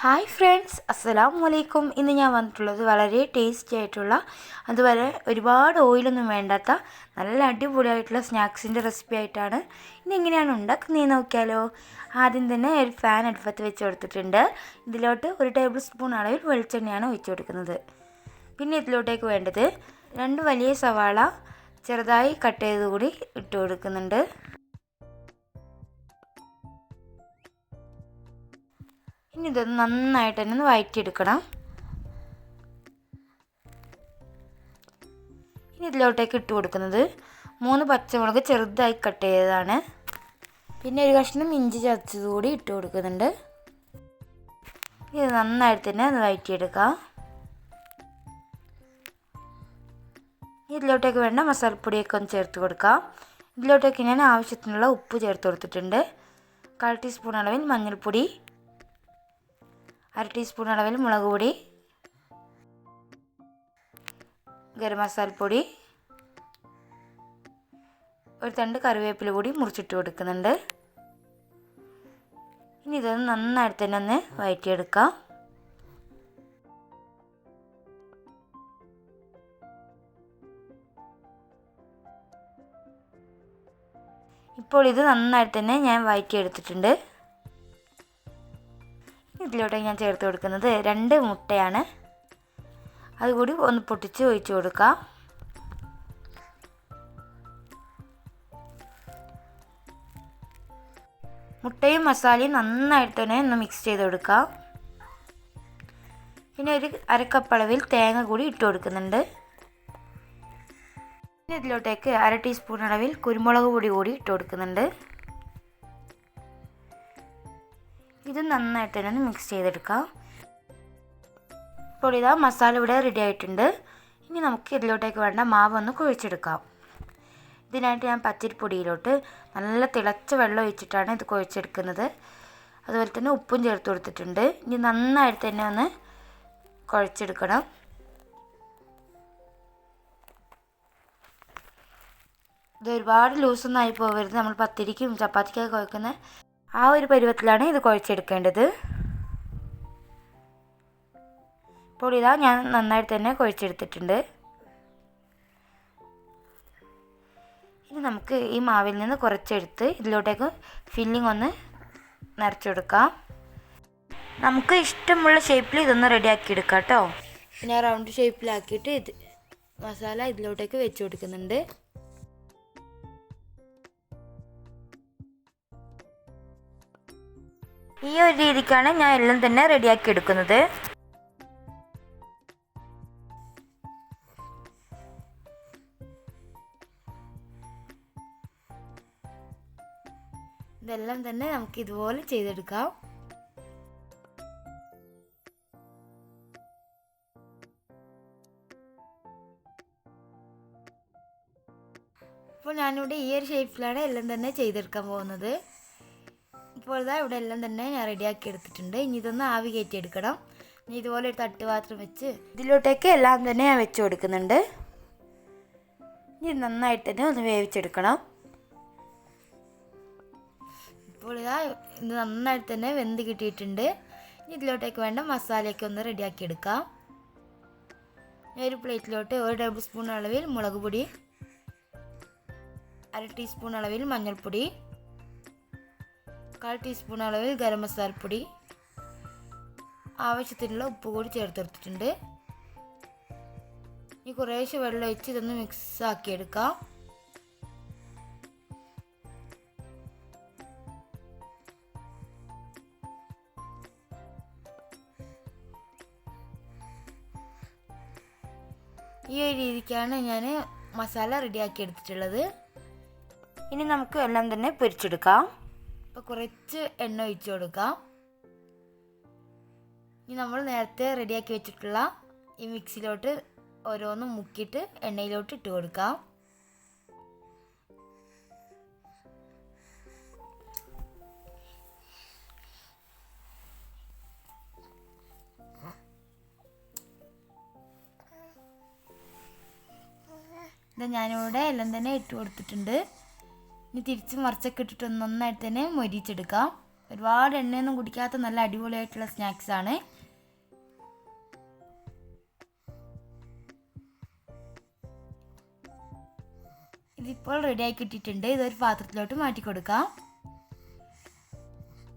Hi friends, അസ്സലാമു അലൈക്കും. ഇന്ന് ഞാൻ വന്നിട്ടുള്ളത് വളരെ ടേസ്റ്റി ആയിട്ടുള്ള, അതുപോലെ ഒരുപാട് ഓയിലൊന്നും വേണ്ടാത്ത നല്ല അടിപൊളിയായിട്ടുള്ള സ്നാക്സിൻ്റെ റെസിപ്പി ആയിട്ടാണ്. ഇതെങ്ങനെയാണ് ഉണ്ടാക്കുന്നത് നോക്കിയാലോ. ആദ്യം തന്നെ ഒരു ഫാൻ അടുപ്പത്ത് വെച്ച് കൊടുത്തിട്ടുണ്ട്. ഇതിലോട്ട് 1 ടേബിൾ സ്പൂൺ അളവിൽ വെളിച്ചെണ്ണയാണ് ഒഴിച്ച് കൊടുക്കുന്നത്. പിന്നെ ഇതിലോട്ടേക്ക് വേണ്ടത് 2 വലിയ സവാള ചെറുതായി കട്ട് ചെയ്ത് കൂടി ഇട്ട് കൊടുക്കുന്നുണ്ട്. ഇനി ഇതൊന്ന് നന്നായിട്ട് തന്നെ ഒന്ന് വഴറ്റിയെടുക്കണം. ഇനി ഇതിലോട്ടേക്ക് ഇട്ട് കൊടുക്കുന്നത് 3 പച്ചമുളക് ചെറുതായി കട്ട് ചെയ്തതാണ്. പിന്നെ ഒരു കഷ്ണം ഇഞ്ചി ചതച്ചത് കൂടി ഇട്ട് കൊടുക്കുന്നുണ്ട്. ഇത് നന്നായിട്ട് തന്നെ ഒന്ന് വഴറ്റിയെടുക്കാം. ഇതിലോട്ടേക്ക് വേണ്ട മസാലപ്പൊടിയൊക്കെ ഒന്ന് ചേർത്ത് കൊടുക്കാം. ഇതിലോട്ടേക്ക് ഞാൻ ആവശ്യത്തിനുള്ള ഉപ്പ് ചേർത്ത് കൊടുത്തിട്ടുണ്ട്. 1/4 ടീസ്പൂൺ അളവിൽ മഞ്ഞൾപ്പൊടി, 1/2 ടീസ്പൂൺ അളവിൽ മുളക് പൊടി, ഗരം മസാലപ്പൊടി, ഒരു തണ്ട് കറിവേപ്പില കൂടി മുറിച്ചിട്ട് കൊടുക്കുന്നുണ്ട്. ഇനി ഇതൊന്ന് നന്നായിട്ട് തന്നെ ഒന്ന് വഴറ്റിയെടുക്കാം. ഇപ്പോൾ ഇത് നന്നായിട്ട് തന്നെ ഞാൻ വഴറ്റിയെടുത്തിട്ടുണ്ട്. ഇതിലോട്ട് ഞാൻ ചേർത്ത് കൊടുക്കുന്നത് 2 മുട്ടയാണ്. അതുകൂടി ഒന്ന് പൊട്ടിച്ച് ഒഴിച്ച് കൊടുക്കാം. മുട്ടയും മസാലയും നന്നായിട്ട് തന്നെ ഒന്ന് മിക്സ് ചെയ്ത് കൊടുക്കാം. പിന്നെ ഒരു 1/2 കപ്പ് അളവിൽ തേങ്ങ കൂടി ഇട്ട് കൊടുക്കുന്നുണ്ട്. പിന്നെ ഇതിലോട്ടേക്ക് 1/2 ടീസ്പൂൺ അളവിൽ കുരുമുളക് പൊടി കൂടി ഇട്ട് കൊടുക്കുന്നുണ്ട്. ഇത് നന്നായിട്ട് തന്നെ ഒന്ന് മിക്സ് ചെയ്തെടുക്കാം. ഇപ്പോൾ ഇതാ മസാല ഇവിടെ റെഡി ആയിട്ടുണ്ട്. ഇനി നമുക്ക് ഇതിലോട്ടേക്ക് വേണ്ട മാവ് ഒന്ന് കുഴച്ചെടുക്കാം. ഇതിനായിട്ട് ഞാൻ പച്ചരിപ്പൊടിയിലോട്ട് നല്ല തിളച്ച വെള്ളം ഒഴിച്ചിട്ടാണ് ഇത് കുഴച്ചെടുക്കുന്നത്. അതുപോലെ തന്നെ ഉപ്പും ചേർത്ത് കൊടുത്തിട്ടുണ്ട്. ഇനി നന്നായിട്ട് തന്നെ ഒന്ന് കുഴച്ചെടുക്കണം. ഇത് ഒരുപാട് ലൂസൊന്നും ആയി പോകരുത്. നമ്മൾ പത്തിരിക്കും ചപ്പാത്തിക്കൊക്കെ കുഴക്കുന്ന ആ ഒരു പരുവത്തിലാണ് ഇത് കുഴച്ചെടുക്കേണ്ടത്. ഇപ്പോൾ ഇതാ ഞാൻ നന്നായിട്ട് തന്നെ കുഴച്ചെടുത്തിട്ടുണ്ട്. ഇനി നമുക്ക് ഈ മാവിൽ നിന്ന് കുറച്ചെടുത്ത് ഇതിലോട്ടേക്ക് ഫില്ലിംഗ് ഒന്ന് നിറച്ചെടുക്കാം. നമുക്ക് ഇഷ്ടമുള്ള ഷേപ്പിൽ ഇതൊന്ന് റെഡിയാക്കി എടുക്കാം കേട്ടോ. ഞാൻ റൗണ്ട് ഷേപ്പിലാക്കിയിട്ട് മസാല ഇതിലോട്ടേക്ക് വെച്ച് കൊടുക്കുന്നുണ്ട്. ഈ ഒരു രീതിക്കാണ് ഞാൻ എല്ലാം തന്നെ റെഡിയാക്കി എടുക്കുന്നത്. ഇതെല്ലാം തന്നെ നമുക്ക് ഇതുപോലെ ചെയ്തെടുക്കാം. അപ്പോൾ ഞാനിവിടെ ഈ ഒരു ഷേപ്പിലാണ് എല്ലാം തന്നെ ചെയ്തെടുക്കാൻ പോകുന്നത്. ഇപ്പോൾ ഇതാ ഇവിടെ എല്ലാം തന്നെ ഞാൻ റെഡിയാക്കി എടുത്തിട്ടുണ്ട്. ഇനി ഇതൊന്ന് ആവി കയറ്റിയെടുക്കണം. ഇനി ഇതുപോലെ ഒരു തട്ടുപാത്രം വെച്ച് ഇതിലോട്ടേക്ക് എല്ലാം തന്നെ ഞാൻ വെച്ച് കൊടുക്കുന്നുണ്ട്. ഇനി നന്നായിട്ട് തന്നെ ഒന്ന് വേവിച്ചെടുക്കണം. ഇപ്പോൾ ഇതാ ഇത് നന്നായിട്ട് തന്നെ വെന്ത് കിട്ടിയിട്ടുണ്ട്. ഇനി ഇതിലോട്ടേക്ക് വേണ്ട മസാലയൊക്കെ ഒന്ന് റെഡിയാക്കി എടുക്കാം. ഒരു പ്ലേറ്റിലോട്ട് 1 ടേബിൾ സ്പൂൺ അളവിൽ മുളക് പൊടി, 1/2 ടീസ്പൂൺ അളവിൽ മഞ്ഞൾപ്പൊടി, 1/4 ടീസ്പൂൺ അളവിൽ ഗരം മസാലപ്പൊടി, ആവശ്യത്തിനുള്ള ഉപ്പ് കൂടി ചേർത്ത് കൊടുത്തിട്ടുണ്ട്. ഇനി കുറേശ്ശെ വെള്ളം ഒഴിച്ച് ഇതൊന്ന് മിക്സ് ആക്കിയെടുക്കാം. ഈ ഒരു രീതിക്കാണ് ഞാൻ മസാല റെഡിയാക്കി എടുത്തിട്ടുള്ളത്. ഇനി നമുക്ക് എല്ലാം തന്നെ പൊരിച്ചെടുക്കാം. അപ്പോൾ കുറച്ച് എണ്ണ ഒഴിച്ച് കൊടുക്കാം. ഇനി നമ്മൾ നേരത്തെ റെഡിയാക്കി വെച്ചിട്ടുള്ള ഈ മിക്സിലോട്ട് ഓരോന്നും മുക്കിയിട്ട് എണ്ണയിലോട്ട് ഇട്ട് കൊടുക്കാം. ഇത് ഞാനിവിടെ എല്ലാം തന്നെ ഇട്ട് കൊടുത്തിട്ടുണ്ട്. ഇനി തിരിച്ച് മറിച്ചൊക്കെ ഇട്ടിട്ട് നന്നായിട്ട് തന്നെ മൊരിച്ചെടുക്കാം. ഒരുപാട് എണ്ണയൊന്നും കുടിക്കാത്ത നല്ല അടിപൊളിയായിട്ടുള്ള സ്നാക്സാണ്. ഇതിപ്പോൾ റെഡിയായി കിട്ടിയിട്ടുണ്ട്. ഇതൊരു പാത്രത്തിലോട്ട് മാറ്റി കൊടുക്കാം.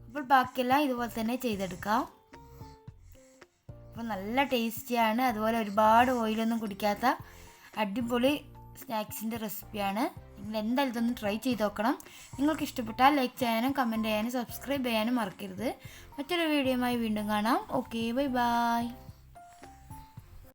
അപ്പോൾ ബാക്കിയെല്ലാം ഇതുപോലെ തന്നെ ചെയ്തെടുക്കാം. അപ്പോൾ നല്ല ടേസ്റ്റിയാണ്, അതുപോലെ ഒരുപാട് ഓയിലൊന്നും കുടിക്കാത്ത അടിപൊളി സ്നാക്സിൻ്റെ റെസിപ്പിയാണ്. നിങ്ങൾ എന്തായാലും ഇതൊന്ന് ട്രൈ ചെയ്ത് നോക്കണം. നിങ്ങൾക്ക് ഇഷ്ടപ്പെട്ടാൽ ലൈക്ക് ചെയ്യാനും കമൻറ്റ് ചെയ്യാനും സബ്സ്ക്രൈബ് ചെയ്യാനും മറക്കരുത്. മറ്റൊരു വീഡിയോയുമായി വീണ്ടും കാണാം. Okay, bye bye.